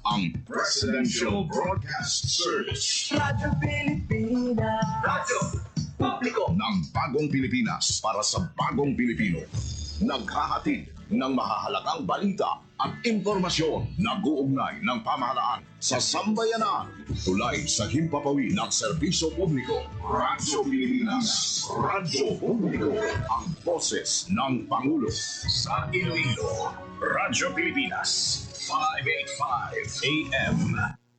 ang Presidential Broadcast Service. Radyo Pilipinas. Radyo Publiko ng Bagong Pilipinas para sa Bagong Pilipino. Naghahatid ng mahahalagang balita at impormasyon na guugnay ng pamahalaan sa sambayanan. Tulay sa himpapawid ng serbisyo publiko. Radyo Pilipinas. Radyo Publiko. Ang boses ng Pangulo sa Iloilo. Radyo Pilipinas. 585 AM.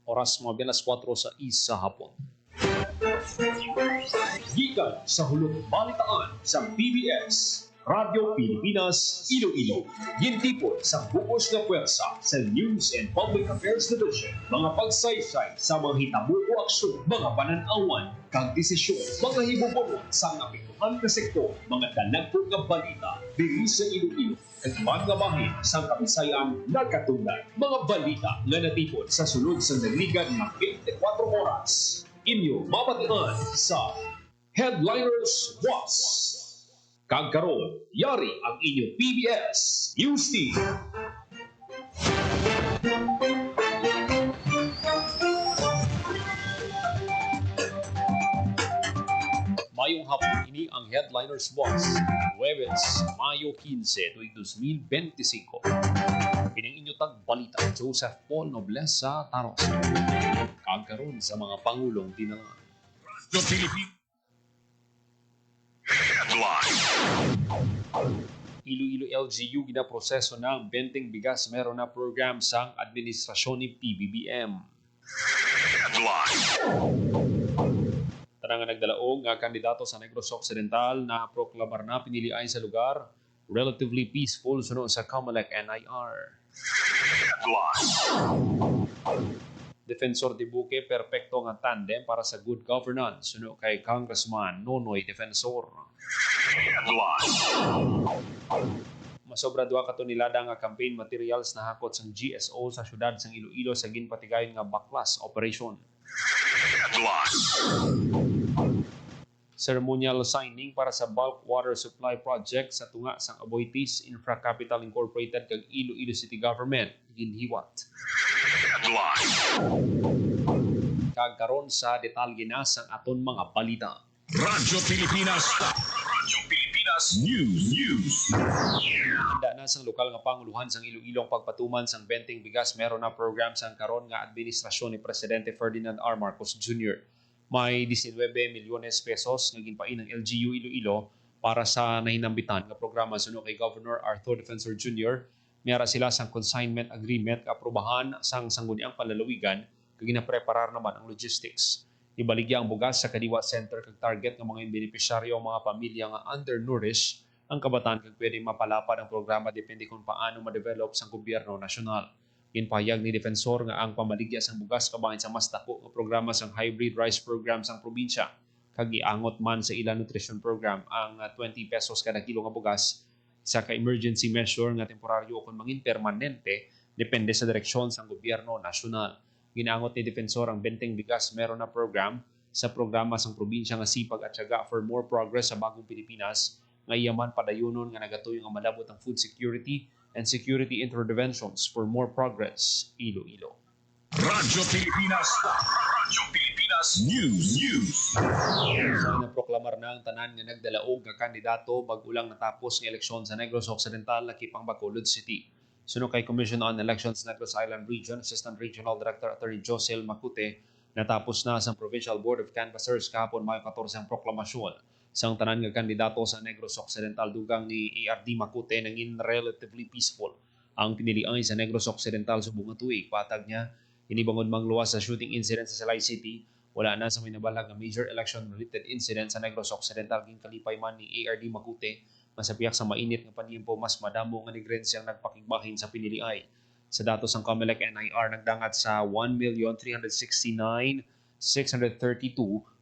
Oras mo alas 4 sa isa hapon. Gikan sa hulog balitaan sa PBS Radyo Pilipinas, Iloilo. Gintipon sa bukos na pwersa sa News and Public Affairs Division. Mga pagsaysay sa mga hitabo o aksyon, mga pananawan, kag desisyon, mga hibubunon sa apektuhan na sektor, mga dalagpong nga balita, diri sa Iloilo. At mga bahin sa Kabisayan nagkatunggan. Mga balita nga natipon sa sulod sa naligan na 24 oras. Inyo mapatian sa Headliners Watch. Kagkaroon, yari ang inyong PBS News Team. Mayong hapon, ini ang Headliners Box. Huwebes, Mayo 15, tuwing 2025. Pining inyo tag balita, Joseph Paul Noblesa Taros. Kagkaroon sa mga Pangulong Tinalan. The Philippines. Headline. Iloilo LGU ginaproseso ng benteng bigas meron na program sa administrasyon ni PBBM. Headline. Tarang nga nagdalaog nga kandidato sa Negros Occidental na proklamar na pinilian sa lugar relatively peaceful sunod sa COMELEC NIR. Headline. Defensor de Buque perpekto nga tandem para sa good governance sunod kay Congressman Nonoy Defensor. Headline. Masobra duha ka tonelada nga campaign materials na hakot sang GSO sa syudad sang Iloilo sa ginpatigayon nga baklas operation. Headline. Ceremonial signing para sa bulk water supply project sa tunga sang Aboitiz Infra Capital Incorporated kag Iloilo City Government ginhiwat. Headline. Kagkaron sa detalye na sang aton mga balita. Radyo Pilipinas. Radyo Pilipinas News. Handa na sang lokal nga panguluhan sang Iloilong pagpatuman sang benteng bigas meron na program sang karon nga administrasyon ni Presidente Ferdinand R. Marcos Jr. May 19 milyones pesos nga ginpain ng LGU Iloilo para sa nahinambitan nga programa sunod kay Governor Arthur Defensor Jr. Mayara sila sang consignment agreement aprobahan sang sangguniang palalawigan kag ginapreparar naman ang logistics. Ibaligya ang bugas sa Kadiwa Center kag target ng mga benepisyaryo ang mga pamilya nga undernourished ang kabataan kag pwede mapalapad ang programa depende kung paano ma-develop sang gobyerno nasyonal. Ginpahayag ni Defensor nga ang pamaligya sang bugas kabahin sa mas dako nga programa sang hybrid rice program sang probinsya kag giangot man sa ilang nutrition program ang 20 pesos kada kilo nga bugas sa ka-emergency measure nga temporaryo o kung mangin permanente depende sa direksyon sang gobyerno nasyonal. Ginaangot ni Defensor ang benteng bigas meron na program sa programa sang probinsya nga sipag at tiyaga for more progress sa bagong Pilipinas nga iyaman padayunon nga nagatuyo nga malabot ang food security and security interventions for more progress Iloilo. Radyo Pilipinas. Radyo Pilipinas News. Sa naproklamar na ang tanan nga nagdalaog nga kandidato bag-ulang natapos ng eleksyon sa Negros Occidental nakipang Bacolod City. Sunod kay Commission on Elections Negros Island Region, Assistant Regional Director Attorney Josel Macute, natapos na sa Provincial Board of Canvassers kahapon Mayo 14 ang proklamasyon sang tanan nga kandidato sa Negros Occidental dugang ni ARD Macute nangin relatively peaceful ang pinilian sa Negros Occidental sa bunga tuig. Patag niya, inibangod mangluwas sa shooting incident sa Salay City, wala na sa may nabalag nga major election-related incident sa Negros Occidental king kalipay man ni ARD Macute masapiyak sa mainit nga paniyempo mas madamo nga nigrensyang nagpakigbahin sa piniliay. Sa datos ng COMELEC NIR nagdangat sa 1,369,632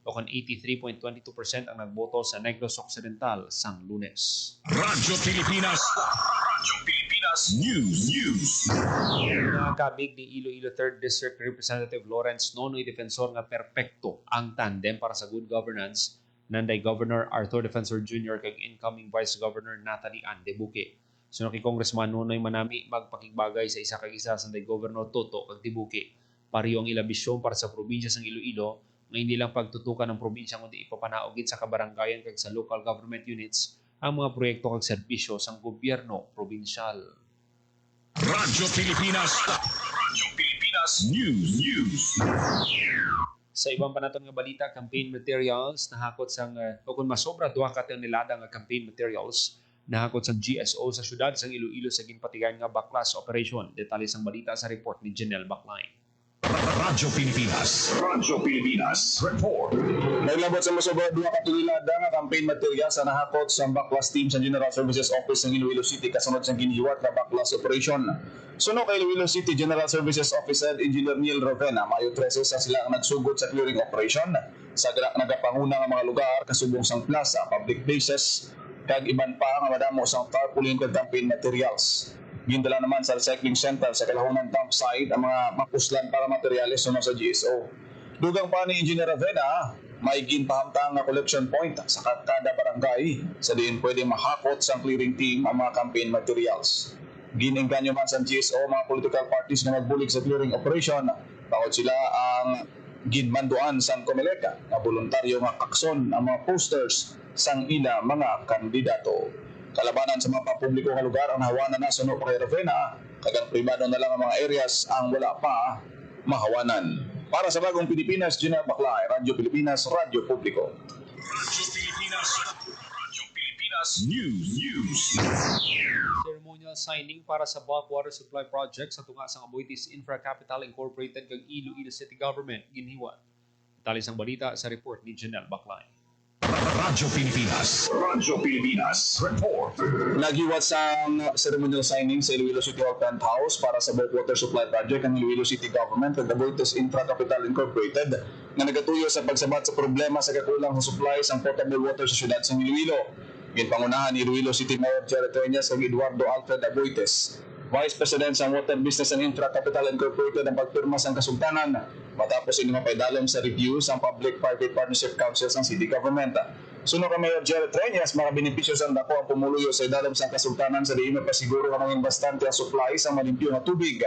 o kan 83.22% ang nagboto sa Negros Occidental sang Lunes. Radyo Pilipinas. Radyo Pilipinas News. Nakakabig ni Iloilo 3rd District Representative Lawrence Nonoy Defensor nga perpekto ang tandem para sa good governance nanday Governor Arthur Defensor Jr. kag incoming Vice Governor Natalie Ann de Buque. Sino kay Congressman Nonoy Manami magpakigbagay sa isa kag isa sa Governor Toto kag Tibuki. Pariyo ang ilabisyon para sa probinsya sang Iloilo nga hindi lang pagtutukan ng probinsya kundi ipapanaogid sa kabaranggayan kag sa local government units ang mga proyekto kag serbisyo sang gobyerno probinsyal. Radyo Pilipinas. Radyo Pilipinas News. Sa ibang panaton nga balita, campaign materials nahakot sang o kung masobra duha ka tonelada nga campaign materials nahakot sang GSO sa syudad sang Iloilo sa ginpatigan nga backlash operation. Detalye sang balita sa report ni Janelle Baclain. Radyo Pilipinas. Radyo Pilipinas. Report. Naglabot sa masobra duha ka tonelada nga campaign material sa nahakot sa backlash team sa General Services Office ng Iloilo City kasunod sa ginihiwat na backlash operation. Suno kay Iloilo City General Services Officer Engineer Neil Rovena, Mayo 13 sa sila ang nagsugod sa clearing operation sa nagapanguna nga mga lugar kasubong sang plaza, public places kag iban pa nga madamo sang tarpaulin kag campaign materials. Gindala naman sa recycling center sa Kalahunan dump site ang mga mapuslan para materyales sunod sa GSO. Dugang pa ni Engineer Ravena, may ginpahamtang nga collection point sa kada barangay sa diin pwede mahakot sa clearing team ang mga campaign materials. Ginengganyo man sa GSO mga political parties na magbulig sa clearing operation, bawat sila ang ginmanduan sa Comelec na voluntaryo nga kakson ang mga posters sang ila mga kandidato. Kalabanan sa mga papubliko nga lugar ang nahawanan na suno pa kay Ravena, kagang pribado na lang ang mga areas ang wala pa mahawanan. Para sa Bagong Pilipinas, Janelle Baclain, Radyo Pilipinas, Radyo Publiko. Radyo Pilipinas. Radyo Pilipinas News. Ceremonial signing para sa bulk water supply project sa tunga sang Aboitiz Infra Capital Incorporated kag Iloilo City Government ginhiwa. Detalye sang balita sa report ni Janelle Baclain. Radyo Pilipinas. Radyo Pilipinas. Report. Naghiwat sa ceremonial signing sa Iloilo City Hall Penthouse para sa bulk water supply project ng Iloilo City Government at Aboitiz Infra Capital Incorporated nga nagatuyo sa pagsabat sa problema sa kakulang sa supply sa potable water sa syudad sa Iloilo. Ginpangunahan ni Iloilo City Mayor Jerry Treñas kag Eduardo Alfred Aboitiz, Vice President sa Water Business and Infra Capital Incorporated ang pagpirma sa kasultanan matapos ini mapaidalom sa review sa Public-Private Partnership Council ng City Government. Suno ka Mayor Jerry Treñas, mga benepisyo sa dako ang pumuluyo sa idalom sa kasultanan sa diin mapasiguro nga maging bastante ang supply sa malimpyo na tubig.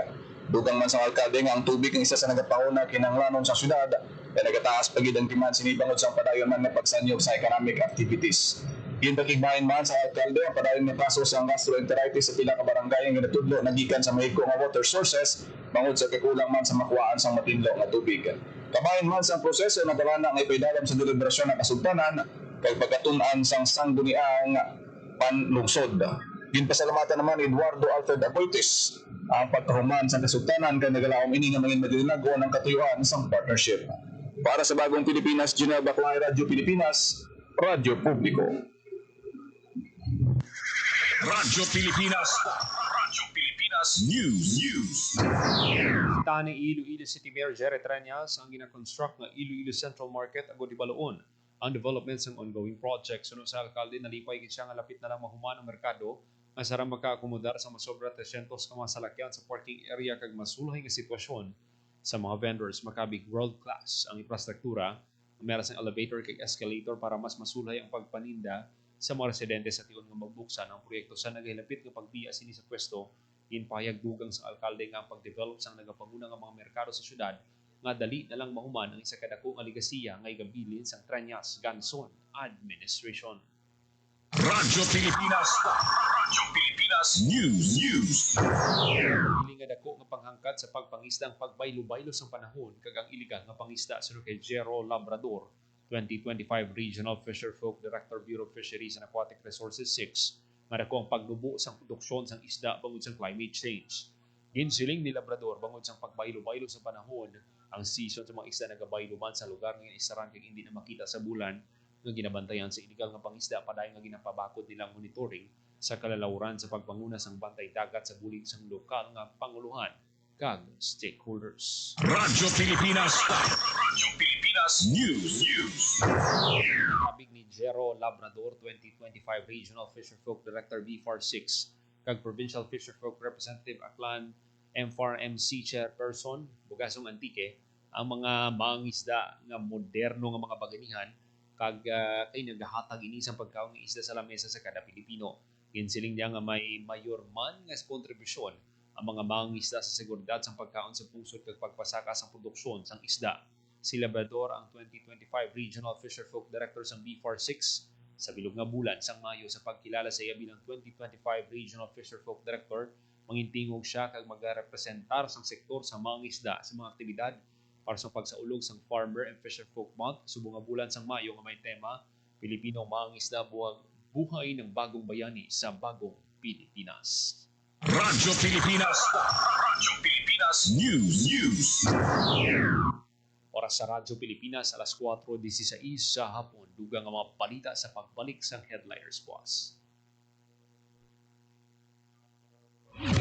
Dugang man sa alkalde nga ang tubig ang isa sa nagapanguna kinahanglanon sa syudad kaya nagataas pagid ang demand sinibangod sa padayon man nga pagsanyog sa economic activities. Ginpakigbahin man sa alkalde ang padayon ng kaso sa gastroenteritis sa pila ka barangay nga natudlo nagikan sa mahiko nga water sources bangod sa kakulang man sa makuhaan sa matinlo nga tubig. Kabahin man sa proseso na dalana nga ipaidalam sa deliberasyon ng kasultanan kay pagkatun-an sang sangguniang panlungsod. Ginpasalamatan naman Eduardo Alfred Aboitiz ang pagkahuman sa kasultanan kay nagalaom ini nga maging madinago ng katuyuan sang partnership. Para sa Bagong Pilipinas, Janelle Baclain, Radyo Pilipinas, Radyo Publiko. Radyo Pilipinas. Radyo Pilipinas News. Tani Iloilo City Mayor Jerry Treñas ang gina-construct nga Iloilo Central Market agod ibaloon ang development ng ongoing project. Sunod sa alkalde, nalipay gid siya nga lapit na lang mahuman ang merkado nga sarang makaakomodar sa masobra 300 ka mga salakyan sa parking area kag masulhay nga sitwasyon sa mga vendors. Makabig world class ang infrastruktura, meron sang elevator kag escalator para mas masulhay ang pagpaninda sa mga residente sa tiyon nga magbuksan ang proyekto sa nagahilapit nga pagbiya sini sa pwesto. Ginpahayag dugang sa alkalde nga ang pag-develop sang nagapanguna nga mga merkado sa syudad nga dali na lang mahuman ang isa kadako nga ligasiya nga igabilin sang Treñas Ganson administration. Radyo Pilipinas. Radyo Pilipinas News. Ili nga dako nga panghangkat sa pagpangisdang pagbaylo-baylo sang panahon kag ang iligal nga pangisda sunod kay Jero Labrador, 2025 Regional Fisher Folk Director, Bureau of Fisheries and Aquatic Resources 6, nga dako ang pagdubo sang produksyon sang isda bangod sang climate change. Ginsiling ni Labrador bangod sang pagbaylo-baylo sa panahon, ang season sa mga isda nagabaylo man sa lugar nga isaran kag hindi na makita sa bulan nga ginabantayan sa iligal nga pangisda padayon nga ginapabakod nilang monitoring sa kalalawran sa pagpanguna sang bantay dagat sa bulig sang lokal nga panguluhan kag stakeholders. Radyo Pilipinas. Radyo Pilipinas News. Kabig ni Jero Labrador, 2025 Regional Fisher Folk Director BFAR 6 kag Provincial Fisher Folk Representative Aklan MFAR-MC Chairperson Bugasong Antique ang mga mangisda nga moderno nga mga baganihan kag kay nagahatag ini sa pagkaon ng isda sa lamesa sa kada Pilipino. Ginsiling niya nga may mayor man nga kontribusyon ang mga mangingisda sa seguridad sa pagkaon sa pusod kag pagpasaka sa produksyon sang isda. Si Labrador ang 2025 Regional Fisherfolk Director sang B46 sa bilog nga bulan sang Mayo sa pagkilala sa iya bilang 2025 Regional Fisherfolk Director. Mangintingog siya kag magarepresentar sang sektor sa mangingisda sa mga aktibidad para sa pagsaulog sang Farmer and Fisherfolk Month subong nga bulan sang Mayo nga may tema Pilipino mangingisda buhay ng bagong bayani sa bagong Pilipinas. Radyo Pilipinas. Radyo Pilipinas News. Oras sa Radyo Pilipinas, alas 4:16 sa hapon. Dugang ang mga balita sa pagbalik sa Headliners Plus.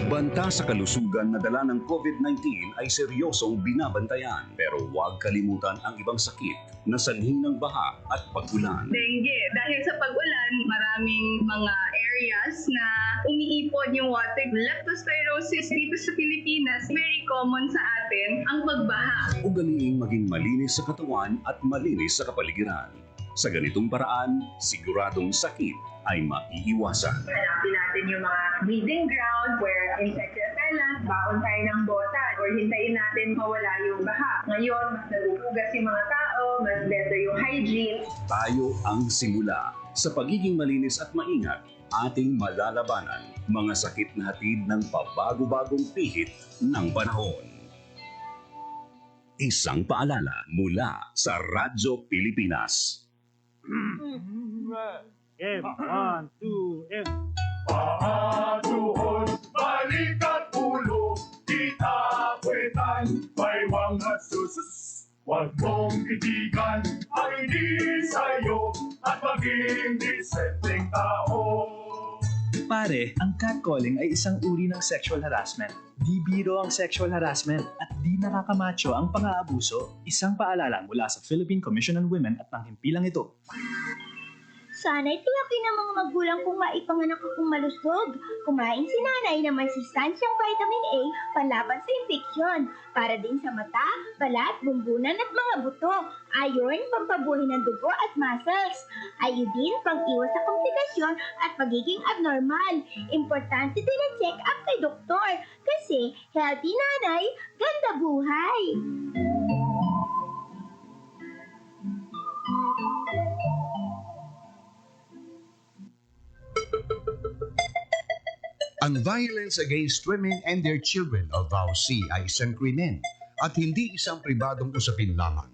Banta sa kalusugan na dala ng COVID-19 ay seryosong binabantayan. Pero huwag kalimutan ang ibang sakit na sanhin ng baha at pag-ulan. Dengue. Dahil sa pag-ulan, maraming mga areas na umiipon yung water. Leptospirosis dito sa Pilipinas, very common sa atin ang pagbaha. Ugaliing maging malinis sa katawan at malinis sa kapaligiran. Sa ganitong paraan, siguradong sakit ay maiiwasan. Hanapin natin yung mga breeding ground where insect repellent, baon tayo ng botan, or hintayin natin mawala yung baha. Ngayon, mas naguhugas yung mga tao, mas better yung hygiene. Tayo ang simula. Sa pagiging malinis at maingat, ating malalabanan mga sakit na hatid ng pabago-bagong pihit ng panahon. Isang paalala mula sa Radyo Pilipinas. One, two, Paatuhon, balikat ulo, kitapwetan, baywang at susus. Huwag mong itigan ang hindi sa'yo at maging disenteng tao. Pare, ang catcalling ay isang uri ng sexual harassment. Di biro ang sexual harassment at di nakakamacho ang pang-aabuso. Isang paalala mula sa Philippine Commission on Women at ng himpilang ito. Sana'y tiyakin ng mga magulang kung maipanganak akong malusog. Kumain si nanay na may sustansyang vitamin A panlaban sa infeksyon. Para din sa mata, balat, bumbunan at mga buto. Iron, pampabuhay ng dugo at muscles. Iodine, pang-iwas sa komplikasyon at pagiging abnormal. Importante din ang check-up kay doktor. Kasi healthy nanay, ganda buhay. Ang violence against women and their children o VAUC ay isang krimen at hindi isang pribadong usapin lamang.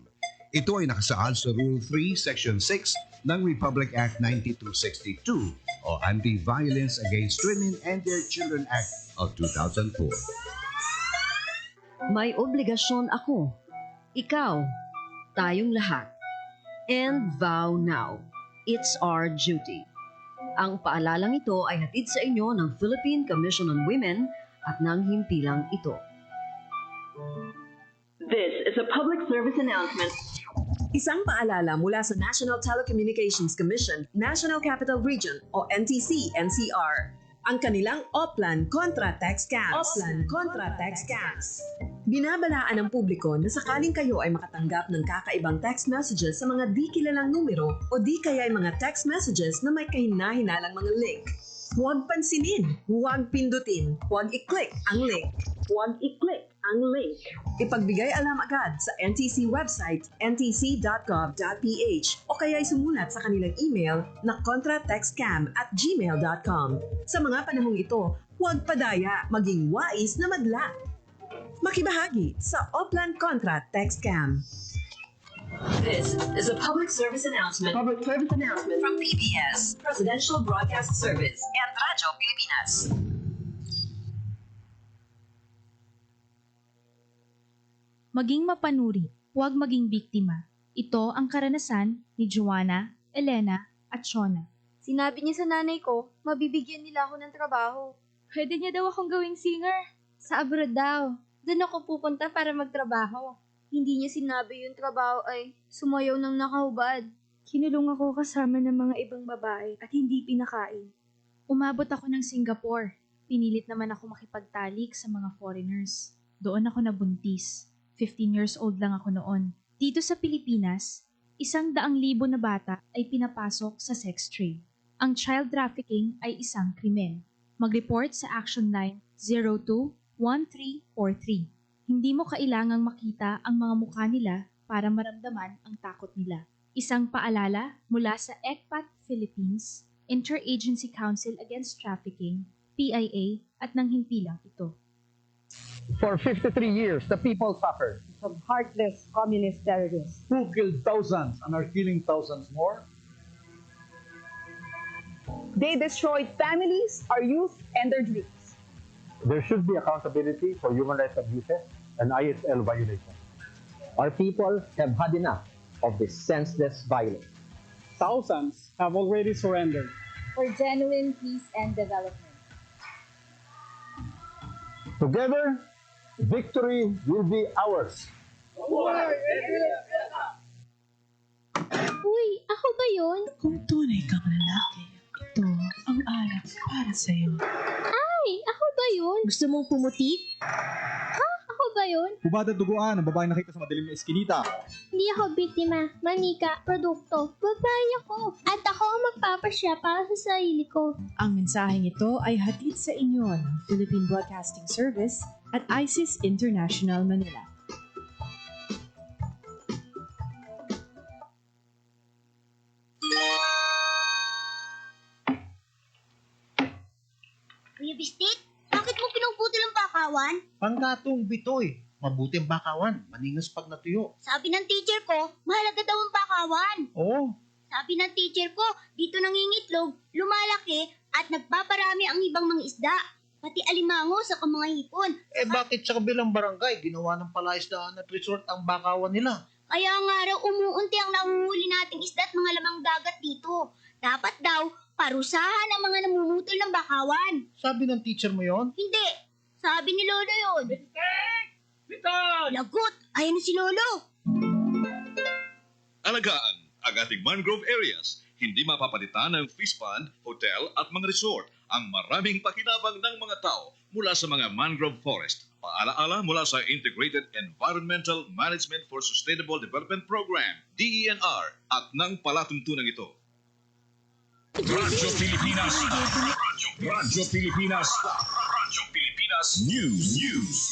Ito ay nakasaad sa Rule 3, Section 6 ng Republic Act 9262 o Anti-Violence Against Women and Their Children Act of 2004. May obligasyon ako, ikaw, tayong lahat. And vow now. It's our duty. Ang paalalang ito ay hatid sa inyo ng Philippine Commission on Women at ng himpilang ito. This is a public service announcement. Isang paalala mula sa National Telecommunications Commission, National Capital Region o NTC-NCR. Ang kanilang Oplan Contra Tax Scams. Oplan Contra Tax Scams. Binabalaan ng publiko na sakaling kayo ay makatanggap ng kakaibang text messages sa mga di kilalang numero o di kaya ay mga text messages na may kahina-hinalang mga link. Huwag pansinin, huwag pindutin, huwag i-click ang link. Huwag i-click ang link. Ipagbigay alam agad sa NTC website ntc.gov.ph o kaya'y sumulat sa kanilang email na contratextcam@gmail.com. Sa mga panahong ito, huwag padaya, maging wais na madla. Makibahagi sa Oplan Contra Text Scam. This is a public service announcement. Public service announcement From PBS, Presidential Broadcast Service at Radyo Pilipinas. Maging mapanuri, huwag maging biktima. Ito ang karanasan ni Joanna, Elena at Shona. Sinabi niya sa nanay ko, mabibigyan nila ako ng trabaho. Pwede niya daw akong gawing singer. Sa abroad daw. Doon ako pupunta para magtrabaho. Hindi niya sinabi yung trabaho ay sumayaw ng nakahubad. Kinulong ako kasama ng mga ibang babae at hindi pinakain. Umabot ako ng Singapore. Pinilit naman ako makipagtalik sa mga foreigners. Doon ako nabuntis. 15 years old lang ako noon. Dito sa Pilipinas, 100,000 na bata ay pinapasok sa sex trade. Ang child trafficking ay isang krimen. Mag-report sa Action Line 02-1343. Hindi mo kailangang makita ang mga mukha nila para maramdaman ang takot nila. Isang paalala mula sa ECPAT Philippines, Interagency Council Against Trafficking, PIA at nang himpilang ito. For 53 years, the people suffered from heartless communist terrorists who killed thousands and are killing thousands more. They destroyed families, our youth, and their dreams. There should be accountability for human rights abuses and ISL violations. Our people have had enough of this senseless violence. Thousands have already surrendered For genuine peace and development. Together, victory will be ours. Uy, ako ba yun? Kung tunay kang lalaki, ito ang alak para sa'yo. Ay, ako ba yun? Gusto mong pumuti? Ha? Ako ba yun? Hubad at duguan ang babaeng nakita sa madilim na eskinita. Hindi ako biktima, manika, produkto. Babae ako. At ako ang magpapasya para sa sarili ko. Ang mensaheng ito ay hatid sa inyo ng Philippine Broadcasting Service at ISIS International Manila. Kuya Bistik, bakit mo pinuputol ang bakawan? Panggatong bitoy. Mabuti ang bakawan. Maningas pag natuyo. Sabi ng teacher ko, mahalaga daw ang bakawan. Oo. Sabi ng teacher ko, dito nangingitlog, lumalaki, at nagpaparami ang ibang mga isda. Pati alimango sa mga hipon. Bakit sa kabilang barangay ginawa ng palaisdaan at resort ang bakawan nila? Kaya nga raw umuunti ang nahuhuli nating isda at mga lamang dagat dito. Dapat daw, parusahan ang mga namumutol ng bakawan. Sabi ng teacher mo yon? Hindi. Sabi ni Lolo yon. Lagot! Ayan na si Lolo. Alagaan ang ating mangrove areas. Hindi mapapalitan ng fish pond, hotel at mga resort ang maraming pakinabang ng mga tao mula sa mga mangrove forest. Paalaala mula sa Integrated Environmental Management for Sustainable Development Program, DENR, at ng palatuntunan ito. Radyo Pilipinas. Radyo Pilipinas. Radyo Pilipinas News.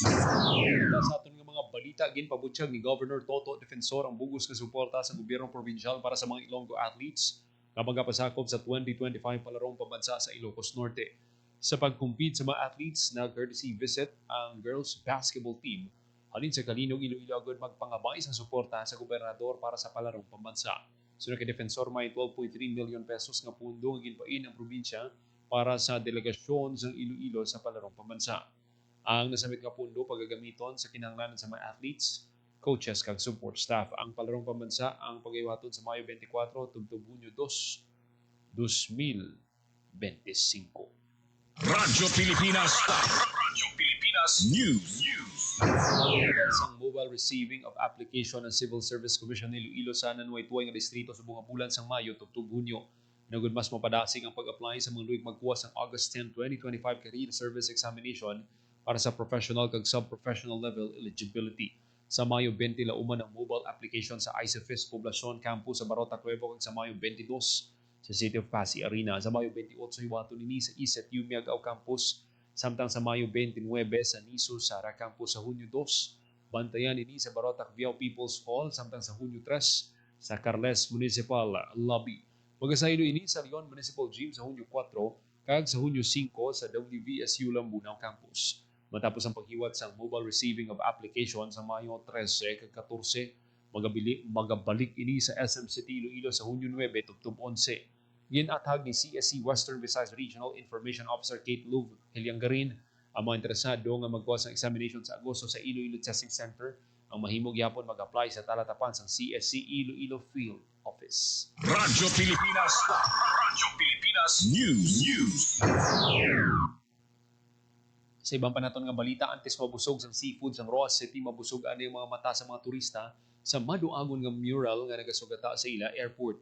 Sa aton nga mga balita, ginpabutyag ni Governor Toto Defensor ang bugos nga suporta sa gobyernong provincial para sa mga Ilonggo athletes kapag pasakop sa 2025 palarong pambansa sa Ilocos Norte. Sa pag-compete sa mga athletes, nag-courtesy visit ang girls basketball team halin sa Kalinog, Iloilo agad magpangabay sa suporta sa gobernador para sa palarong pambansa. Sunod kay Defensor, may 12.3 million pesos nga pundo ang ginpain ang probinsya para sa delegasyon ng Iloilo sa palarong pambansa. Ang nasamit nga pundo pagagamiton sa kinahanglanan sa mga athletes, coaches kag support staff. Ang palarong pambansa ang pag-iwaton sa Mayo 24 tubtob Hunyo 2, 2025. Radyo Pilipinas. Radyo Pilipinas News. Sa mobile receiving of application ng Civil Service Commission ni Iloilo sa nanuway-tuway nga distrito sa bunga bulan sang Mayo tubtob Hunyo. Nagud mas mapadasig ang pag-apply sa mga luwig magkuha sa August 10, 2025 career service examination para sa professional kag sub-professional level eligibility. Sa Mayo 20 lauman ang mobile application sa ISFIS Poblacion Campus sa Barota Cuevo kag sa Mayo 22 sa City of Pasig Arena. Sa Mayo 28 hiwaton nini sa ISET Umiagao Campus samtang sa Mayo 29 sa Niso Sara Campus sa Hunyo 2. Bantayan nini sa Barota Viao People's Hall samtang sa Hunyo 3 sa Carles Municipal Lobby. Magasaylo ini sa Leon Municipal Gym sa Hunyo 4 kag sa Hunyo 5 sa WVSU Lambunao Campus. Matapos ang paghiwat sa mobile receiving of application sa Mayo 13 kag 14, magabalik ini sa SM City Iloilo sa Hunyo 9 tubtob 11. Ginatag ni CSC Western Visayas Regional Information Officer Kate Luv Heliangarin ang mga interesado nga magkuha sa examination sa Agosto sa Iloilo Testing Center ang mahimog yapon mag-apply sa talatapan sa CSC Iloilo Field Office. Radyo Pilipinas. Radyo Pilipinas News. Sa ibang panaton nga balita, antes mabusog sa seafood sa Roa City, mabusog ani ang mga mata sa mga turista sa maduagon nga mural nga nagasugata sa ila airport.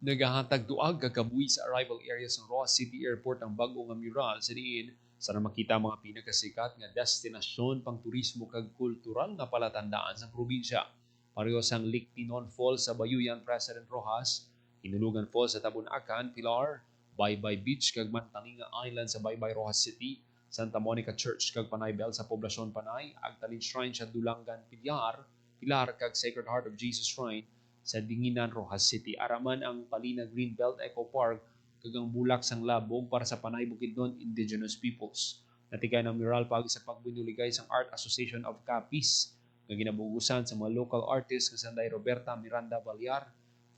Nagahatag duag kakabuhi sa arrival area sa Roa City Airport ang bag-o nga mural sa diin sa makita mga pinakasikat nga destinasyon pang turismo kag kultural nga palatandaan sa probinsya. Pareho sang Lake Tinon Falls sa Bayuyan President Rojas, Hinulugan Falls sa Tabunacan, Pilar, Baybay Beach kag Mantalinga Island sa Baybay Rojas City, Santa Monica Church kag Panay Bell sa Poblasyon Panay, Agtalin Shrine sa Dulangan, Pilar kag Sacred Heart of Jesus Shrine sa Dinginan, Rojas City. Araman ang Palina Greenbelt Eco Park kag ang Bulak sang Labog para sa Panay Bukidnon Indigenous Peoples. Natigay ng mural pag sa pagbinuligay sang Art Association of Capiz nga ginabugusan sa mga local artists nga sanday Roberta Miranda Ballar,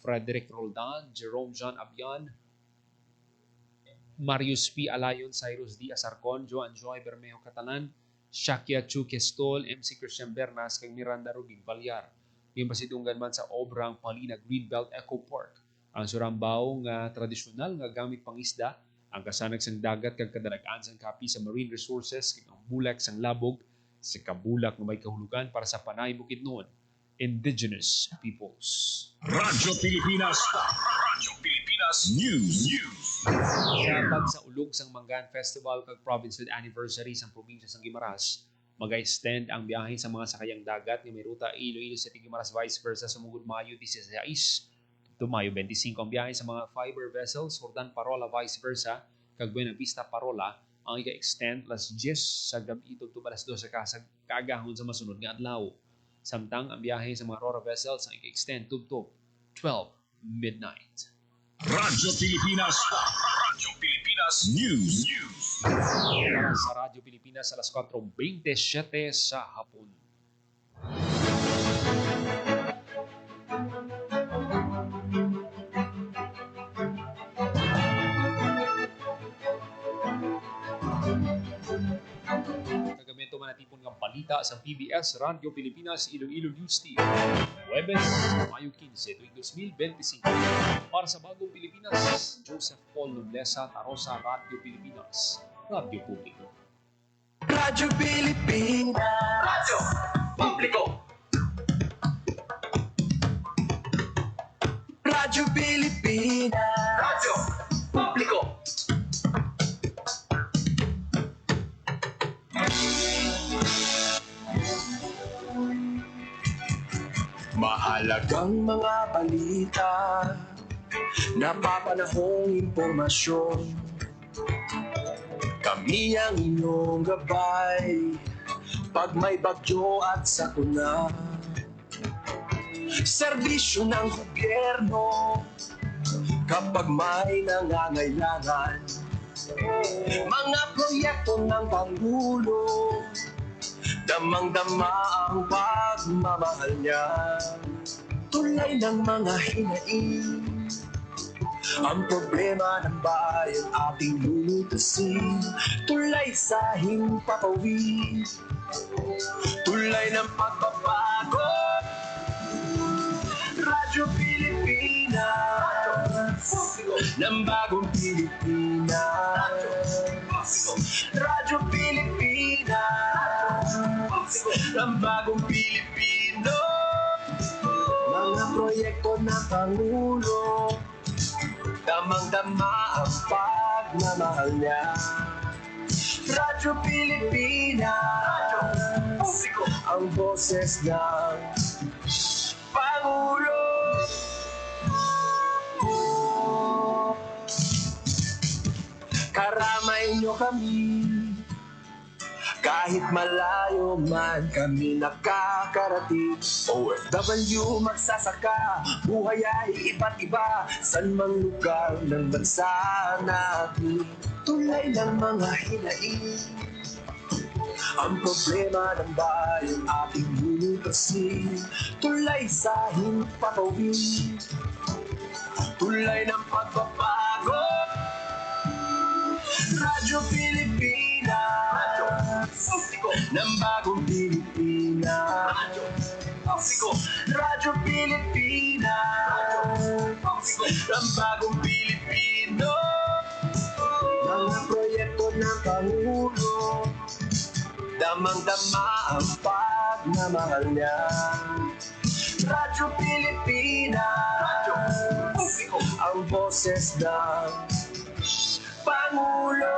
Frederick Roldan, Jerome John Abian, Marius P. Alayon, Cyrus D. Asarcon, Joan Joy Bermejo Catalan, Shakia Chu Kestol, MC Christian Bernas, kag Miranda Rubing Balyar. Yung pasidunggan man sa obrang Palina Greenbelt Eco Park. Ang Surambao nga tradisyonal nga gamit pangisda, ang kasanag sang dagat kag kadalagaan sang kapi sa marine resources kag ang bulak sang labog sa kabulak nga may kahulugan para sa Panay Bukidnon Indigenous Peoples. Radyo Pilipinas News. Sa pagsaulog sang Mangan Festival kag Provincehood Anniversary sang probinsya sang Guimaras, mag-extend ang biyahe sa mga sakayang dagat nga may ruta Iloilo City Guimaras vice versa sumugod Mayo 16 to Mayo 25 ang biyahe sa mga fiber vessels Hordan Parola vice versa kag Buena Vista Parola ang ika-extend las 10 sa gabi tugtub alas 2 sa kaagahon sa masunod nga adlaw. Samtang ang biyahe sa mga Rora vessels ang ika-extend tugtub 12 midnight. Radyo Pilipinas News. Para sa Radyo Pilipinas alas 4:27 sa hapon. Kagamento man natipon ng balita sa PBS Radio Pilipinas Iloilo News Team. Huwebes, Mayo 15, tuwing 2025. Para sa Bagong Pilipinas, Joseph Paul Noblesa, Tarosa, Radio Pilipinas, Radio Publiko. Radio Pilipinas. Radio Publiko. Radio Pilipinas. Radio Publiko. Mahalagang mga balita, napapanahong impormasyon. Kami ang inyong gabay, pag may bagyo at sakuna. Serbisyo ng gobyerno, kapag may nangangailangan. Mga proyekto ng Pangulo, damang-dama ang pagmamahal niya. Tulay ng mga hinaing, ang problema ng bayan ating lulutasin. Tulay sa himpapawid, tulay ng pagbabago. Radyo Pilipinas, ng bagong Pilipinas. Radyo Pilipinas, ng bagong Pilipino. Mga proyekto ng Pangulo, damang-dama ang pagmamahal niya. Radyo Pilipinas, ang boses ng Pangulo. Karamay niyo kami, kahit malayo man kami nakakarating. OFW magsasaka, buhay ay iba't iba, san mang lugar ng bansa natin. Tulay ng mga hinaing, ang problema ng bayan ating lulutasin. Tulay sa himpapawid, tulay ng pagbabago. Radyo Pilipinas, ng bagong Pilipinas. Radyo Pilipinas, ng bagong Pilipino. Mga proyekto ng Pangulo, damang-dama ang pagmamahal niya. Radyo Pilipinas, ang boses ng Pangulo.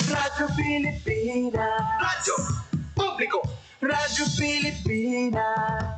Radyo Pilipinas, Radyo publiko. Radyo Pilipinas.